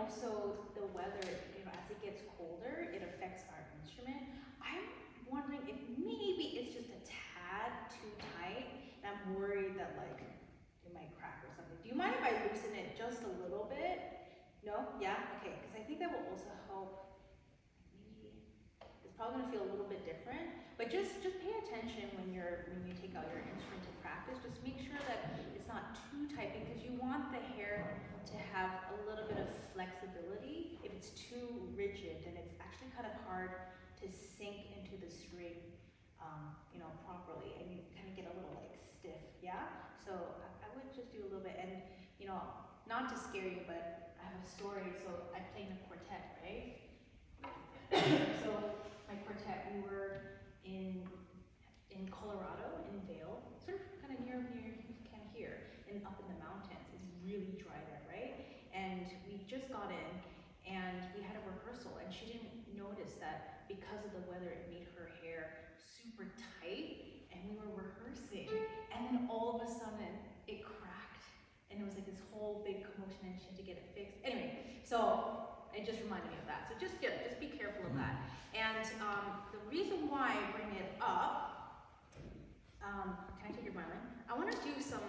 also the weather, as it gets colder, it affects our instrument. I'm wondering if maybe it's just a tad too tight, and I'm worried that like it might crack or something. Do you mind if I loosen it just a little bit? No? Yeah? Okay, because I think that will also help. Maybe it's probably gonna feel a little bit different, but just pay attention when you take out your instrument to practice. Just make sure that it's not too tight, because you want the hair to have a little bit of flexibility. If it's too rigid, then it's actually kind of hard to sink into the string, properly, and you kind of get a little like stiff. Yeah. So I would just do a little bit, and not to scare you, but I have a story. So I play in a quartet, right? So my quartet, we were in Colorado, in Vail, sort of kind of near kind of here, and up in the mountains. It's really dry there, right? And we just got in, and we had a rehearsal, and she didn't notice that because of the weather, it made her hair super tight, and we were rehearsing, and then all of a sudden, it cracked, and it was like this whole big commotion, and she had to get it fixed. Anyway, so it just reminded me of that. So just be careful of that. And the reason why I bring it up, can I take your violin? I want to do some,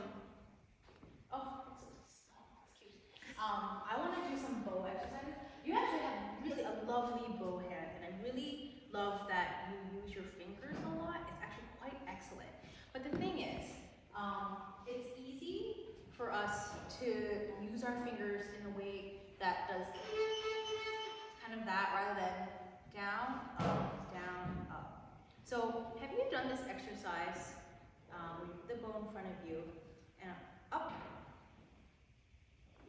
it's cute. I want to do some bow exercises. You actually have really a lovely bow hand, and I really love that you use your fingers a lot. It's actually quite excellent. But the thing is, it's easy for us to use our fingers in a way that does kind of that, rather than down, up. So have you done this exercise with the bow in front of you and up?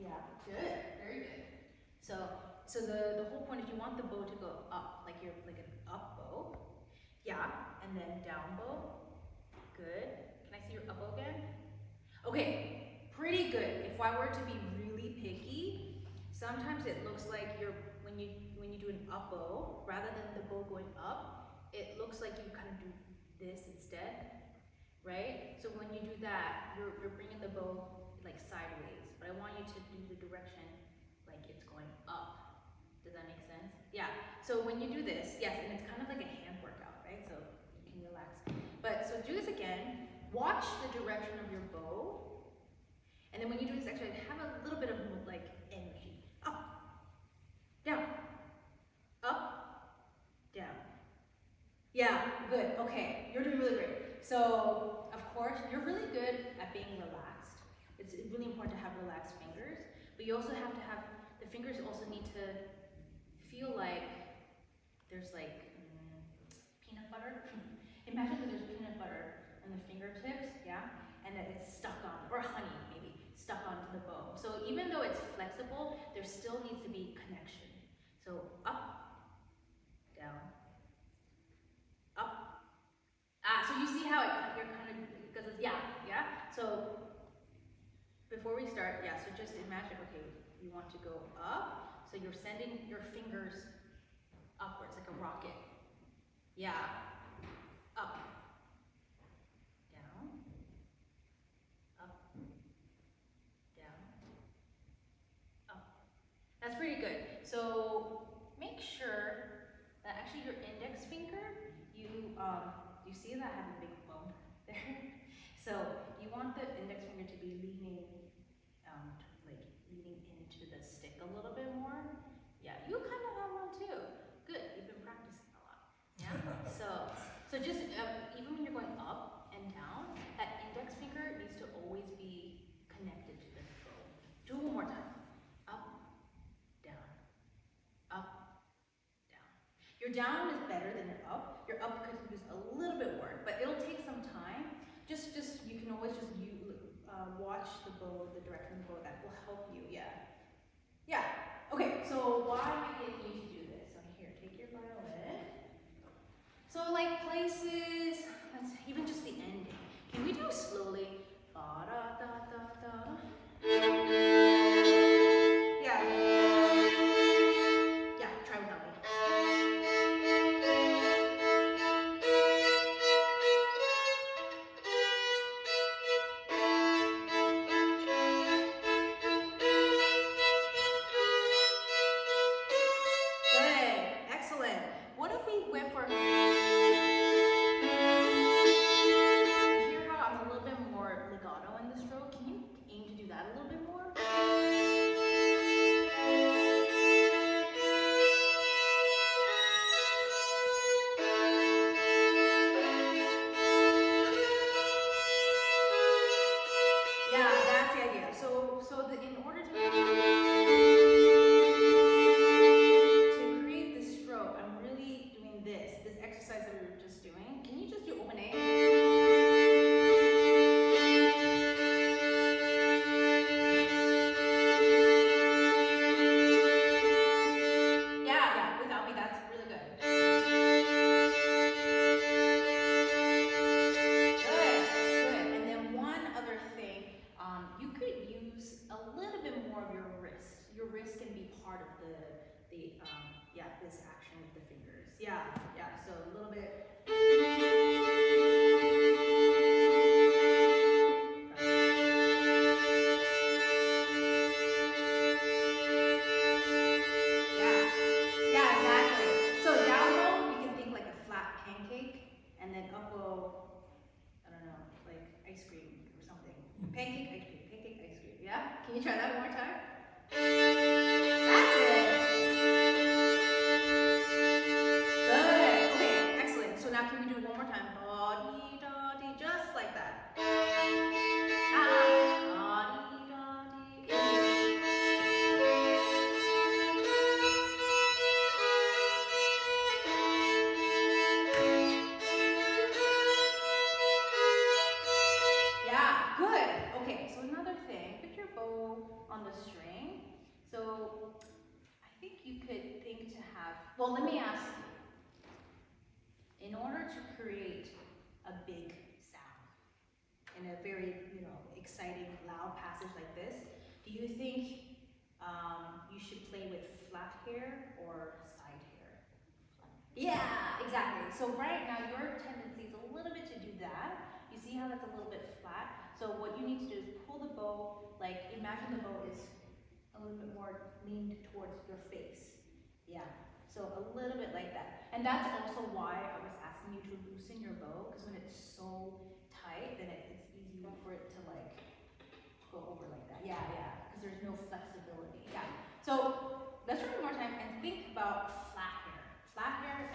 Yeah, good, very good. So the whole point is you want the bow to go up, like you're like an up bow. Yeah, and then down bow. Good. Can I see your up bow again? Okay, pretty good. If I were to be really picky, sometimes it looks like when you do an up bow, rather than the bow going up, it looks like you kind of do this instead, right? So when you do that, you're bringing the bow like sideways, but I want you to do the direction like it's going up. Does that make sense? Yeah. So when you do this, yes, and it's kind of like a hand workout, right? So you can relax. But so do this again. Watch the direction of your bow, and then when you do this exercise, have a little bit of like energy. Up, down, up, down. Yeah, good. Okay, you're doing really great. So of course, you're really good at being relaxed. It's really important to have relaxed fingers, but you also have to have, the fingers also need to feel like there's like peanut butter. Imagine that there's peanut butter on the fingertips, yeah? And that it's stuck on, or honey maybe, stuck onto the bow. So even though it's flexible, there still needs to be connection. So up, down, up. So you see how you're kind of, because it's, yeah. So before we start, so just imagine, okay, you want to go up, so you're sending your fingers upwards like a rocket. Yeah, up, down, up, down, up. That's pretty good. So make sure that actually your index finger, you see that I have a big bump there? So you want the index finger to be leaning into the stick a little bit more. Yeah, you kind of have one too. Good, you've been practicing a lot. Yeah. So just even when you're going up and down, that index finger needs to always be connected to the bow. Do it one more time. Up, down, up, down. Your down is better than your up. Your up could use a little bit work, but it'll take some time. Just you can always just watch the bow, the direction of the bow. That will help you. Yeah. Okay. So why am I getting you to do this? So here, take your violin. So like places, even just the ending. Can we do slowly? Ba da da da da. Yeah. Yeah. Try without me. Pancake ice cream, pancake ice cream. Yeah? Can you try that one more time? That's it. Good. Okay, excellent. So now can we do it one more time? Da-dee-da-dee, just like that. Da-dee-da-dee. Yeah, good. Okay, so another thing, put your bow on the string. So I think you could think to have, well, let me ask you, in order to create a big sound in a very, exciting, loud passage like this, do you think you should play with flat hair or side hair? Yeah, exactly. So right now your tendency is a little bit to do that. You see how that's a little bit flat? So what you need to do is pull the bow, like imagine the bow is a little bit more leaned towards your face. Yeah, so a little bit like that. And that's also why I was asking you to loosen your bow, because when it's so tight, then it's easy for it to like go over like that. Yeah, because there's no flexibility. Yeah. So let's try one more time and think about flat hair. Flat hair